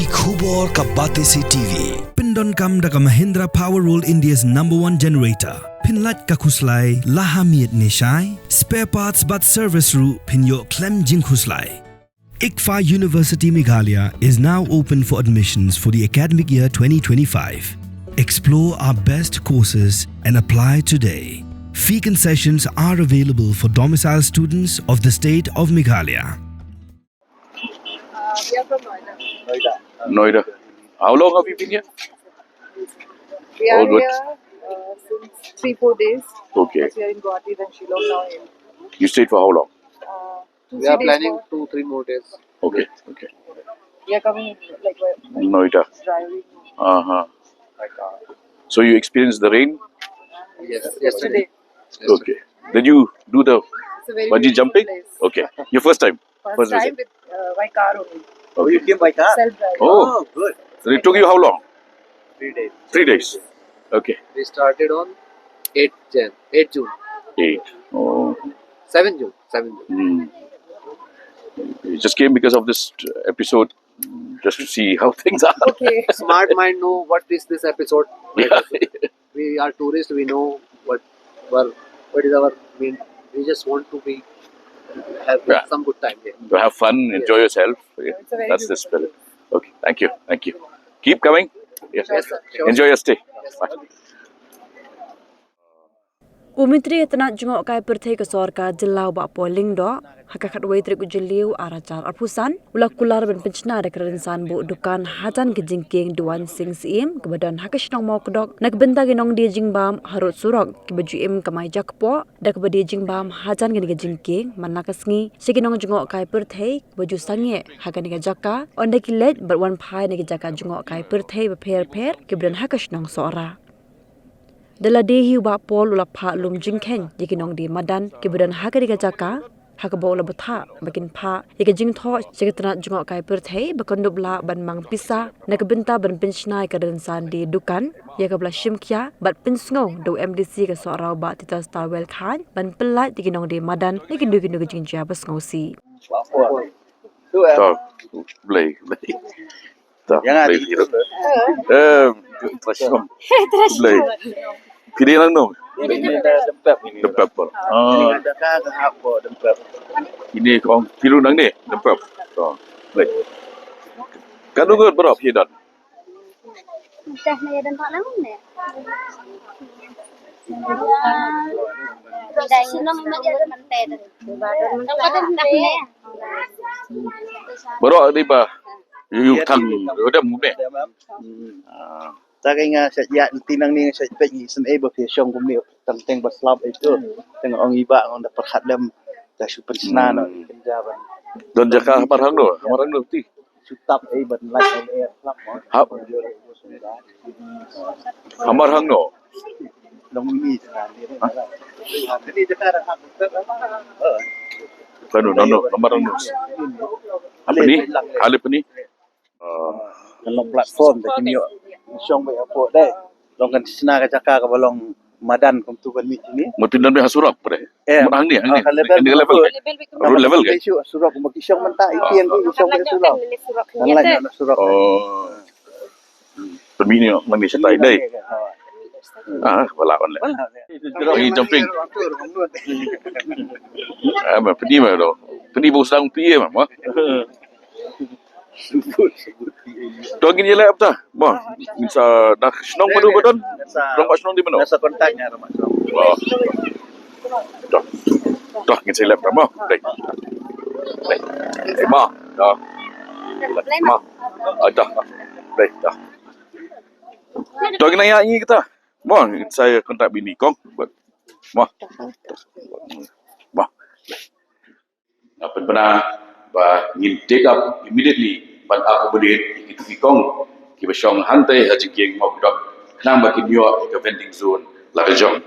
Ki khubor ka bate si TV. Pindon kam da ka Mahindra Powerroll India's #1 generator. Pinlat ka khuslai lahamiet nishai. Spare parts but service ru pinyo klem jing khuslai. ICFA University Meghalaya is now open for admissions for the academic year 2025. Explore our best courses and apply today. Fee concessions are available for domicile students of the state of Meghalaya. We are from Noida. Noida. How long have you been here? We are All good. here since 3-4 days. Okay. First we are in Guwahati, then Shillong, now in. You stayed for how long? 2-3 We are days planning more. 2-3 more days. Okay. We are coming like Noida. driving Uh-huh. So you experienced the rain? Yes, yesterday. Okay. Did you do the It's a very bungee beautiful jumping? place. Okay. Your first time? First time visit? with by car only. Oh, you came by car? Self-driving. Oh, Good. so it took you how long? 3 days. 3 days. Okay. We started on 8 June. 8. Oh. 7 June. 7 June. You just came because of this episode, just to see how things are. Okay. Smart mind know what is this episode. Yeah. We are tourists. We know what is our main. We just want to have Yeah. some good time here. To have fun, enjoy yourself. It's a very That's the beautiful spirit. Okay, thank you. Keep coming. Yes. Sure, sir. Sure. Enjoy your stay. Bye. Umitri Tnat jengok kai perthai ke sorka jelau ba polling do hakakat wai tri kujeliu aracar arpusan ulak kular ben Pynshna de Rynsan bu Dukan hajan ke jingking duan sing sim ke badan hakashnong Mawkdok nak benta ke Nongdie jingbam harut surok ke baju im kamai jakpo dak badi jingbam hajan ke jingking manakas ngi siginong jengok kai perthai baju sange hakan ke jaka onde kilet berwan phai ne ke jaka jengok kai perthai be pher ke badan hakashnong sora Dala dehi ba pol ula pha lum jingkhen yiki Nongdie Madan ke budan hakari ka jaka hakabo ula batha bakin pha yiki jingtho Tnat jungok kai perthai bakondup la ban mang pisa nak benta ban Pynshna ka Rynsan di Dukan yaka bla shimkya bat pinsngo do MDC ka sorau ba tita starwell khan ban pelat yiki Nongdie Madan yiki duki jingja bas ngosi Tak, boleh. Tak, boleh hidup. Terasa. Boleh. Pilih lang no. Dempap. Ini kong pilih lang ni. Dempap. So, boleh. Kan lu berapa hidup? Teh na yadan pak lang ne. Dai sinong yadan man teh. Kadang dah ne. Berapa di ba? You thằng ở đây muốn nè. Ta cái nga sa ya tinang ni sa pegi sen e ba fi syong kumni tentang baslab itu tengok orang iba orang dapat khadam ta su Pynshna no penjaban Don jaka marang no ti. sutap e ban like on air club Ha, marang no. dong ini sana ni jadi hak Kan no marang no. Apa ni? Hal apa ni? dalam platform ta kini syong ba apo dai long kan Pynshna ka jaka ka balong Madan kum tu kan ni sini Mungkin dan surat pada. Marang ni, ni level. Level ke? surah kum ki syong mentah ipian ki syong ba surah lain surah Oh. Pemini mang ni setai dai. Wala on le. Ini jumping. Pedi mah do. Pedi bos sang pi mah. Dog ini lep ta. Bah, bisa dah senong padu badan. Rampak senong di mana? nasa kontaknya ramah Oh. Dah ngin saya lep ta mah. Dai. Mah. Dah. Mah. Dah. Dai, dah. Dog ini nyanyi kita. Mah, saya kontak bini kong. Mah. Mah. Apa benar? Ba ngin take up immediately ban accommodate itu kong ki basong hantai haji geng Mawkdok nang baki nyo ke vending zone la region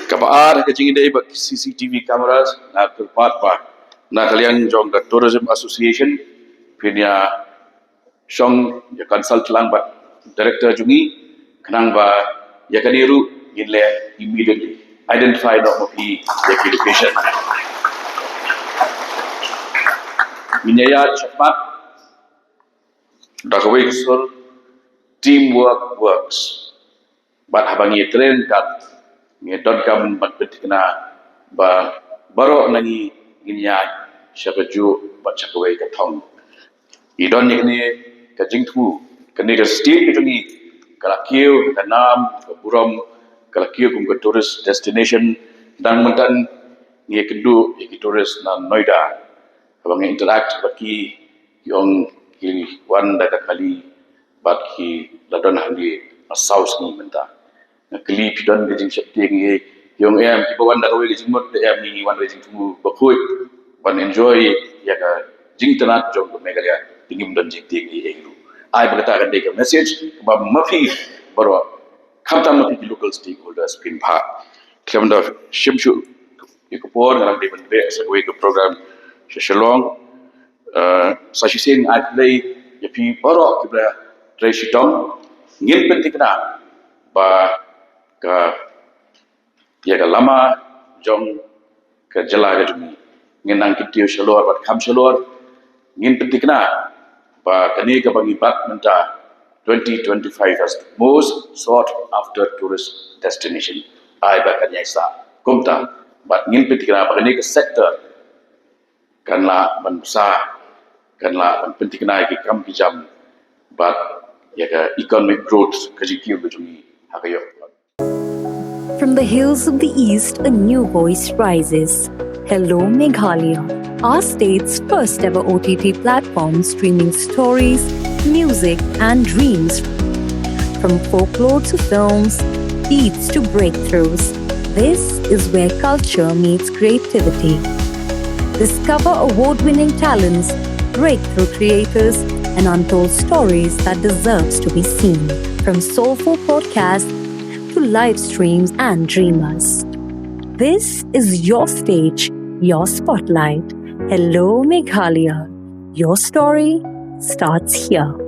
kabar ke jingi dai bak CCTV cameras na terpat pa na kalian jong ke tourism association pinya song ya consult lang ba director jungi kenang ba ya kaniru gile immediately identify no mopi ya location Minyaya cepat Dakaway sul teamwork works. But habangi train kat ngedon kam bat betikna ba baro nangi ginya syabaju bat chakaway katong. Idon ni ka jingtu kani ka steam itu ni kalakiu ka nam ka buram kalakiu kum ka tourist destination dan mentan ni kedu ki tourist na Noida abang interact baki yung ki wan da kali baki ladon handi south ni menta na kli pidon de jing shakti ni yung em ki wan da kawe jing mot em ni wan jing tu bakoi wan enjoy ya ka jing Tnat jong Meghalaya tingim don jing ting ni engru ai berkata kan deka message ba mafi baro kamta mafi local stakeholders pin pha klemda shimshu ikupor ngarang di bende sebagai ke program shalong sa sing ai play ya pi baro kibra trai shitong ngin pentikna ba ka ya ka lama jong ka jala ga dumi ngin nang kitio shalor bat kham shalor ngin pentikna ba kani ka bangi bat menta 2025 as the most sought after tourist destination ai ba kanya sa kumta but ngin pentikna ba kani ka sector kanla bansa kanla pentikna ki kam kijam but ya ka economic growth kajikiu bejumi hakayo. From the hills of the east, a new voice rises. Hello Meghalaya, our state's first ever OTT platform streaming stories, music and dreams. From folklore to films, beats to breakthroughs, this is where culture meets creativity. Discover award-winning talents, breakthrough creators, and untold stories that deserves to be seen. From soulful podcasts to live streams and dreamers. This is your stage, your spotlight. Hello Meghalaya. Your story starts here.